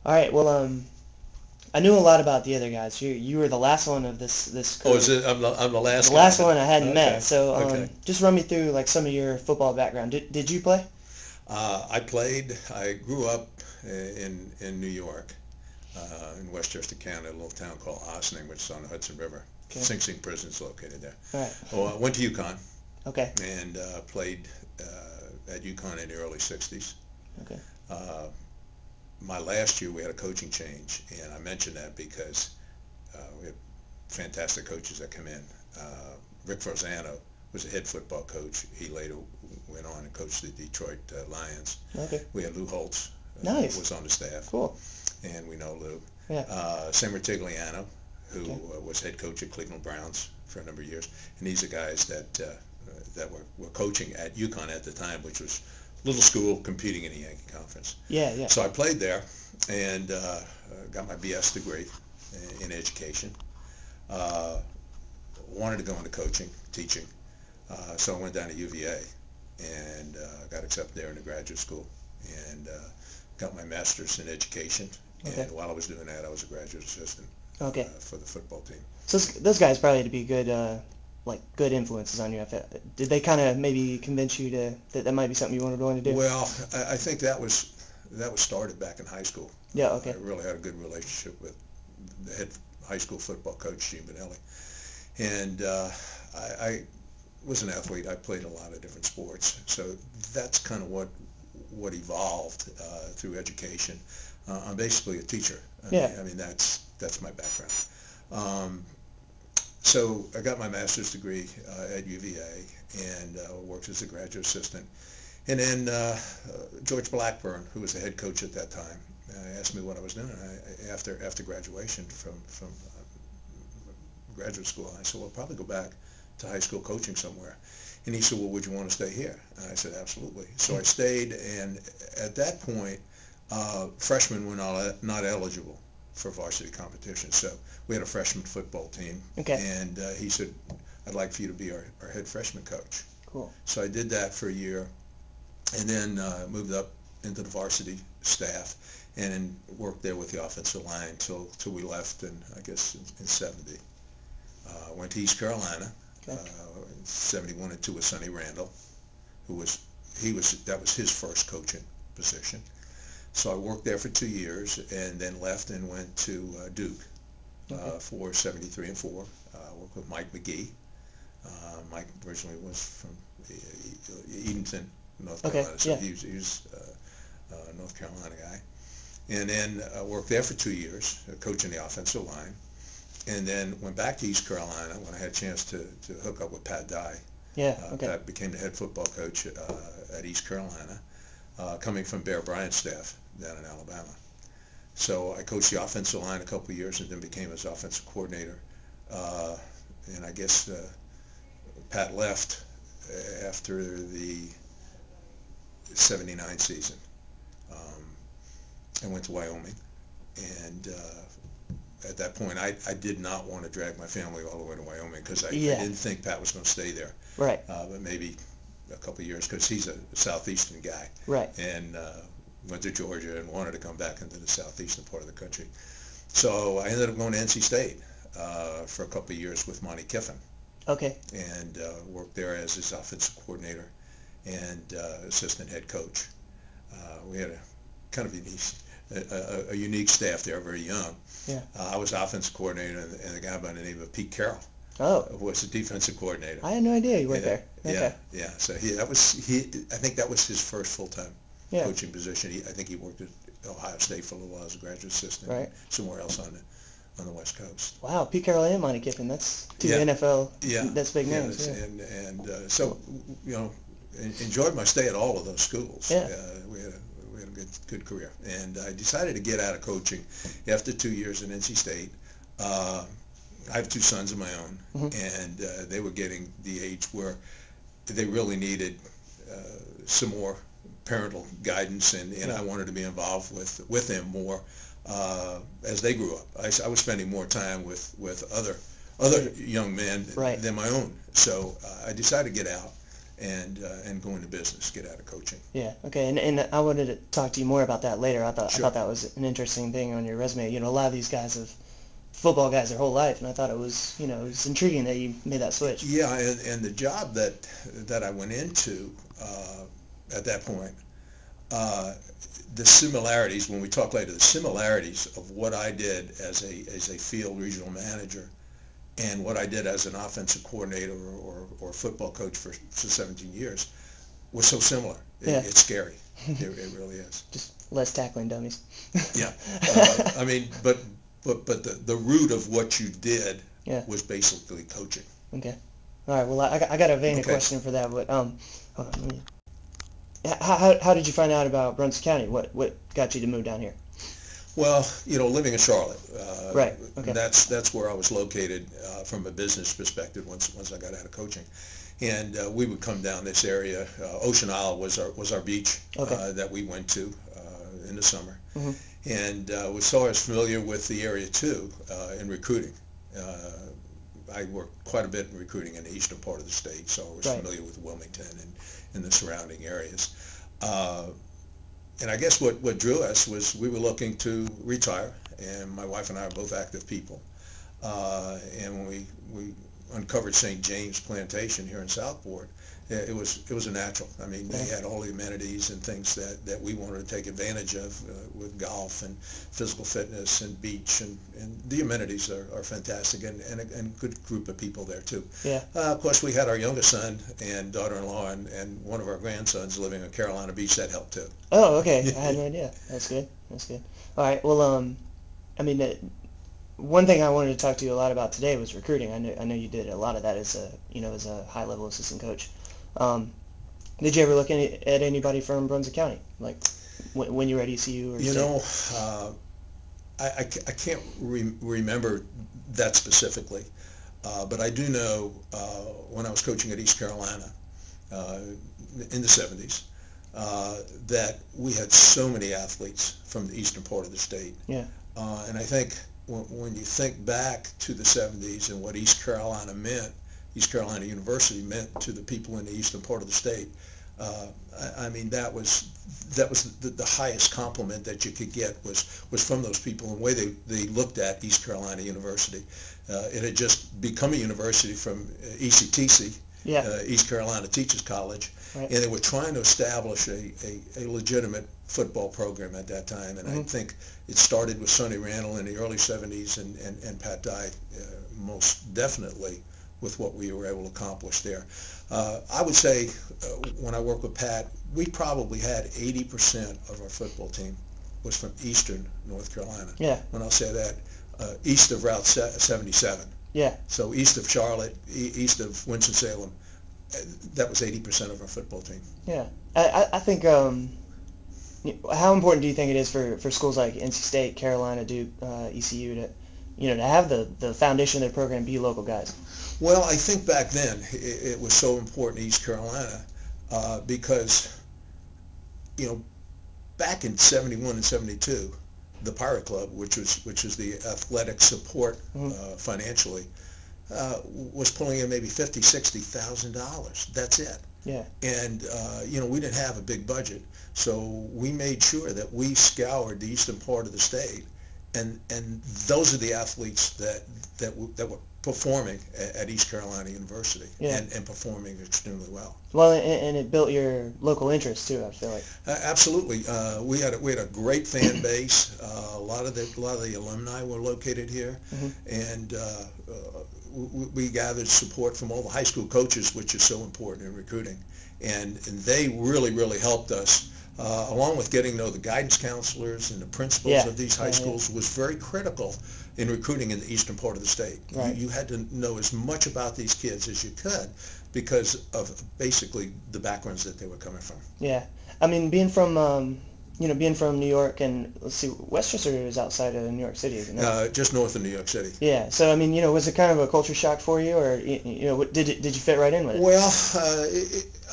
All right. Well, I knew a lot about the other guys. You were the last one of this Oh, crew. is it? I'm the last The guy. last one I hadn't met. Okay. So Okay. just run me through like some of your football background. Did you play? I played. I grew up in New York, in Westchester County, a little town called Ossining, which is on the Hudson River. Okay. Sing Sing Prison's located there. All right. Well, I went to UConn Okay. and played at UConn in the early '60s. Okay. Uh, my last year we had a coaching change, and I mentioned that because we had fantastic coaches that come in. Rick Rosano was a head football coach. He later went on and coached the Detroit Lions. Okay. We had Lou Holtz, Nice. was on the staff, Cool. and we know Lou. Yeah. Sam Ritigliano, who Okay. was head coach at Cleveland Browns for a number of years, and these are guys that were coaching at UConn at the time, which was a little school competing in the Yankee Conference. Yeah. Yeah. So I played there and got my BS degree in education. Wanted to go into coaching, teaching, so I went down to UVA and got accepted there into graduate school and got my master's in education. Okay. And while I was doing that, I was a graduate assistant Okay. for the football team. So those guys probably had to be good, like good influences on you. Did they kind of maybe convince you that might be something you wanted to do? Well, I think that was started back in high school. Yeah. Okay. I really had a good relationship with the head high school football coach, Gene Benelli. And I was an athlete. I played a lot of different sports. So that's kind of what evolved through education. I'm basically a teacher. I mean that's my background. So I got my master's degree at UVA and worked as a graduate assistant. And then George Blackburn, who was the head coach at that time, asked me what I was doing after graduation from graduate school. And I said, well, I'll probably go back to high school coaching somewhere. And he said, well, would you want to stay here? And I said, absolutely. So I stayed, and at that point, freshmen were not eligible for varsity competition. So we had a freshman football team. Okay. And he said, I'd like for you to be our head freshman coach. Cool. So I did that for a year, and then moved up into the varsity staff, and then worked there with the offensive line till we left in, I guess, in '70. Went to East Carolina, Okay. in '71, and to with Sonny Randall, that was his first coaching position. So I worked there for 2 years, and then left and went to Duke for '73 and '4. Worked with Mike McGee. Mike originally was from Edenton, North Carolina, so he was a North Carolina guy. And then worked there for 2 years, coaching the offensive line. And then went back to East Carolina when I had a chance to hook up with Pat Dye. Yeah. Okay. Pat became the head football coach at East Carolina, coming from Bear Bryant's staff down in Alabama. So I coached the offensive line a couple of years and then became his offensive coordinator. And I guess Pat left after the '79 season and went to Wyoming. And at that point, I did not want to drag my family all the way to Wyoming because I didn't think Pat was going to stay there. Right. But maybe a couple of years because he's a southeastern guy. Right. And went to Georgia and wanted to come back into the southeastern part of the country. So I ended up going to NC State for a couple of years with Monty Kiffin. Okay. And worked there as his offensive coordinator and assistant head coach. We had a kind of a unique staff there, very young. Yeah. I was offensive coordinator, and a guy by the name of Pete Carroll was the defensive coordinator. I had no idea you worked there. Okay. Yeah. So I think that was his first full-time coaching position. I think he worked at Ohio State for a little while as a graduate assistant. Right. Somewhere else on the West Coast. Wow, Pete Carroll and Monty Kiffin. That's two NFL. Yeah. That's big names. And so enjoyed my stay at all of those schools. Yeah. We had a good career, and I decided to get out of coaching after 2 years in NC State. I have two sons of my own, and they were getting the age where they really needed some more parental guidance, and I wanted to be involved with them more as they grew up. I was spending more time with other young men than my own. So I decided to get out and go into business, get out of coaching. Yeah. Okay. And I wanted to talk to you more about that later. I Sure. thought that was an interesting thing on your resume. You know, a lot of these guys have football guys their whole life, and I thought it was, you know, it was intriguing that you made that switch. Yeah, and the job that I went into at that point, the similarities, when we talk later, the similarities of what I did as a field regional manager and what I did as an offensive coordinator or football coach for 17 years was so similar. Yeah. It's scary. It really is. Just less tackling dummies. Yeah. I mean, but the root of what you did Yeah. was basically coaching. Okay. All right. Well, I got a vein of Okay. question for that, but hold on, let me. How did you find out about Brunswick County? What got you to move down here? Well, you know, living in Charlotte, Right. Okay. That's where I was located from a business perspective once I got out of coaching, and we would come down this area. Ocean Isle was our beach. Okay. That we went to in the summer, Mhm. and so I was familiar with the area too in recruiting. I worked quite a bit in recruiting in the eastern part of the state, so I was Right. familiar with Wilmington and the surrounding areas. And I guess what drew us was we were looking to retire, and my wife and I are both active people. And when we uncovered St. James Plantation here in Southport, it was a natural. I mean, they had all the amenities and things that we wanted to take advantage of with golf and physical fitness and beach, and the amenities are fantastic, and a good group of people there too. Yeah. Of course, we had our youngest son and daughter-in-law and one of our grandsons living on Carolina Beach. That helped too. Oh, okay. I had no idea. That's good. That's good. All right. Well, I mean, one thing I wanted to talk to you a lot about today was recruiting. I know you did a lot of that as a high-level assistant coach. Did you ever look at anybody from Brunswick County, like when you were at ECU or You state? know, I can't remember that specifically, but I do know when I was coaching at East Carolina in the 70s that we had so many athletes from the eastern part of the state. Yeah. And I think when you think back to the 70s and what East Carolina meant, East Carolina University meant to the people in the eastern part of the state, I mean, that was the highest compliment that you could get was from those people and the way they looked at East Carolina University. It had just become a university from ECTC, Yeah. East Carolina Teachers College, Right. and they were trying to establish a legitimate football program at that time. And I think it started with Sonny Randall in the early 70s and Pat Dye most definitely with what we were able to accomplish there. I would say when I worked with Pat, we probably had 80% of our football team was from eastern North Carolina. Yeah. When I'll say that, east of Route 77. Yeah. So east of Charlotte, east of Winston-Salem, that was 80% of our football team. Yeah. I think how important do you think it is for schools like NC State, Carolina, Duke, ECU to have the foundation of their program be local guys? Well, I think back then it was so important in East Carolina because, back in 71 and 72, the Pirate Club, which is the athletic support financially, was pulling in maybe $50,000-$60,000. That's it. Yeah. And we didn't have a big budget, so we made sure that we scoured the eastern part of the state, and those are the athletes that were performing at East Carolina University. Yeah. and performing extremely well. Well, and it built your local interest too, I feel like. Absolutely. We had a great fan base. A lot of the alumni were located here, and we gathered support from all the high school coaches, which is so important in recruiting, and they really helped us. Along with getting to know the guidance counselors and the principals of these high schools was very critical in recruiting in the eastern part of the state. Right. You had to know as much about these kids as you could because of basically the backgrounds that they were coming from. Yeah. I mean, being from New York, and let's see, Westchester is outside of New York City, isn't it? Just north of New York City. Yeah. So I mean, was it kind of a culture shock for you, or did you fit right in with it? Well,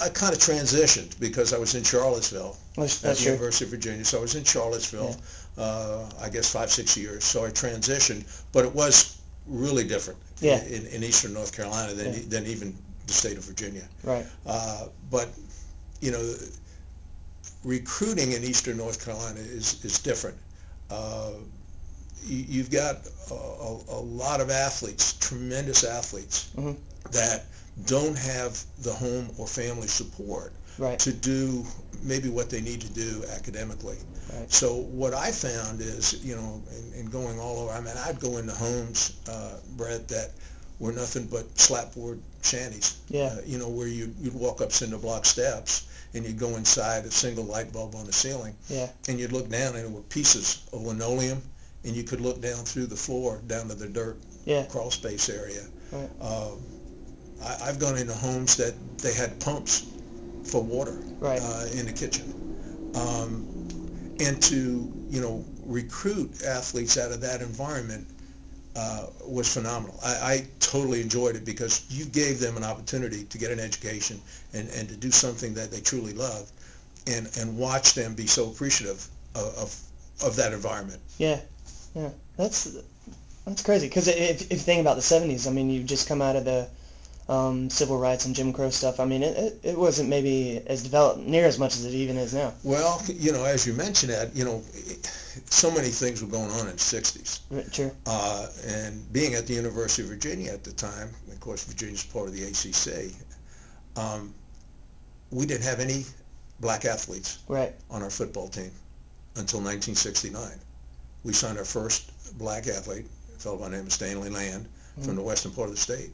I kind of transitioned because I was in Charlottesville at the University of Virginia. So I was in Charlottesville, I guess 5-6 years. So I transitioned, but it was really different in eastern North Carolina than even the state of Virginia. Right. But, you know, recruiting in Eastern North Carolina is different. You've got a lot of athletes, tremendous athletes, Mm-hmm. that don't have the home or family support Right. to do maybe what they need to do academically. Right. So what I found is, you know, in going all over, I mean, I'd go into homes, Brett, that were nothing but slapboard shanties. Yeah. You know, where you'd walk up cinder block steps and you'd go inside a single light bulb on the ceiling. Yeah. And you'd look down and there were pieces of linoleum, and you could look down through the floor down to the dirt Yeah. crawl space area. Right. I've gone into homes that they had pumps for water Right. in the kitchen. And to, you know, recruit athletes out of that environment was phenomenal. I totally enjoyed it because you gave them an opportunity to get an education and to do something that they truly love, and watch them be so appreciative of that environment. Yeah. Yeah. That's crazy, because if you think about the 70s, I mean, you've just come out of the civil rights and Jim Crow stuff. I mean, it wasn't maybe as developed near as much as it even is now. Well, you know, as you mentioned that, you know, so many things were going on in the 60s. True. And being at the University of Virginia at the time, of course, Virginia's part of the ACC, we didn't have any black athletes Right. on our football team until 1969. We signed our first black athlete, a fellow by the name of Stanley Land, from the western part of the state.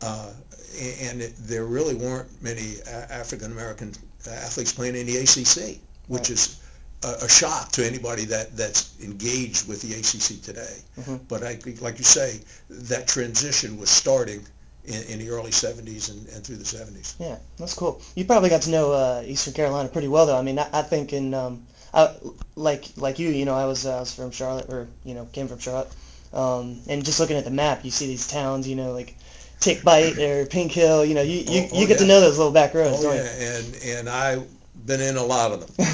And there really weren't many African-American athletes playing in the ACC, which Right. is a shock to anybody that's engaged with the ACC today. Mm-hmm. But like you say, that transition was starting in the early 70s and through the 70s. Yeah, that's cool. You probably got to know Eastern Carolina pretty well, though. I mean, I think like you know, I was from Charlotte, or, you know, came from Charlotte, and just looking at the map, you see these towns, you know, like Tick Bite or Pink Hill. You know, you get to know those little back roads, don't you? And I've been in a lot of them.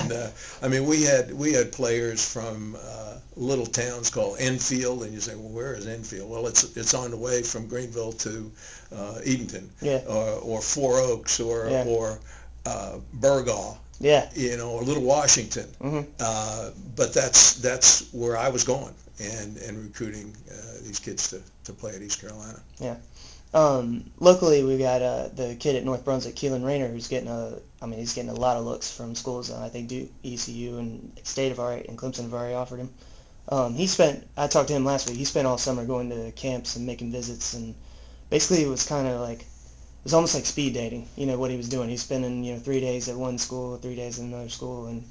And I mean, we had players from little towns called Enfield, and you say, well, where is Enfield? Well, it's on the way from Greenville to Edenton, Yeah. or Four Oaks, or Burgaw. Yeah. You know, or Little Washington. Mm-hmm. But that's where I was going, and recruiting these kids to play at East Carolina. Yeah. Locally, we got the kid at North Brunswick, Keelan Rayner, who's getting he's getting a lot of looks from schools. I think Duke, ECU, and State have already, and Clemson have already offered him. I talked to him last week. He spent all summer going to camps and making visits, and basically it was kind of like, it was almost like speed dating, you know, what he was doing. He's spending, you know, 3 days at one school, 3 days at another school, and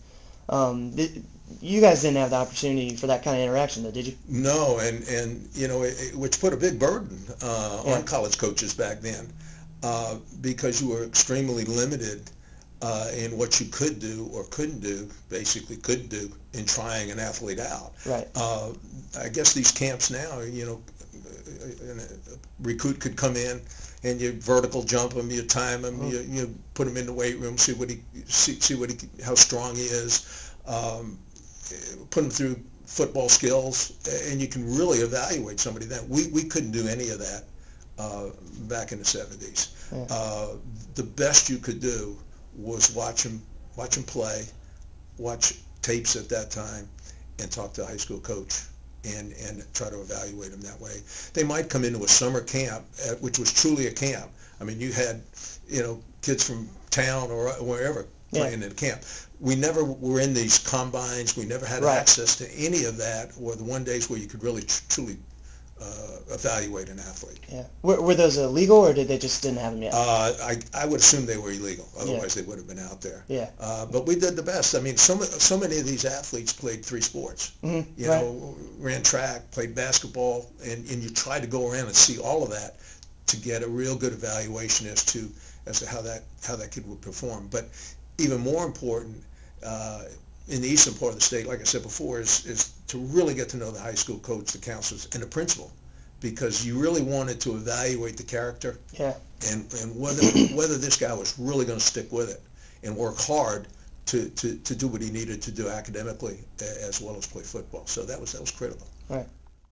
you guys didn't have the opportunity for that kind of interaction, though, did you? No, and you know, which put a big burden on college coaches back then, because you were extremely limited in what you could do or couldn't do, basically couldn't do, in trying an athlete out. Right. I guess these camps now, you know, a recruit could come in and you vertical jump him, you time him, you put him in the weight room, see how strong he is, put him through football skills, and you can really evaluate somebody. That we couldn't do any of that back in the 70s. Yeah. The best you could do was watch him play, watch tapes at that time, and talk to a high school coach, and try to evaluate them that way. They might come into a summer camp, which was truly a camp. I mean, you had, you know, kids from town or wherever playing in camp. We never were in these combines. We never had access to any of that, or the one days where you could really truly evaluate an athlete. Yeah. Were those illegal, or did they just didn't have them yet? I would assume they were illegal. Otherwise, they would have been out there. Yeah. But we did the best. I mean, so many of these athletes played 3 sports. Mm-hmm. You know, ran track, played basketball, and you try to go around and see all of that to get a real good evaluation as to how that kid would perform. But even more important, in the eastern part of the state, like I said before, is to really get to know the high school coach, the counselors, and the principal, because you really wanted to evaluate the character and whether this guy was really going to stick with it and work hard to do what he needed to do academically as well as play football. So that was critical. Right.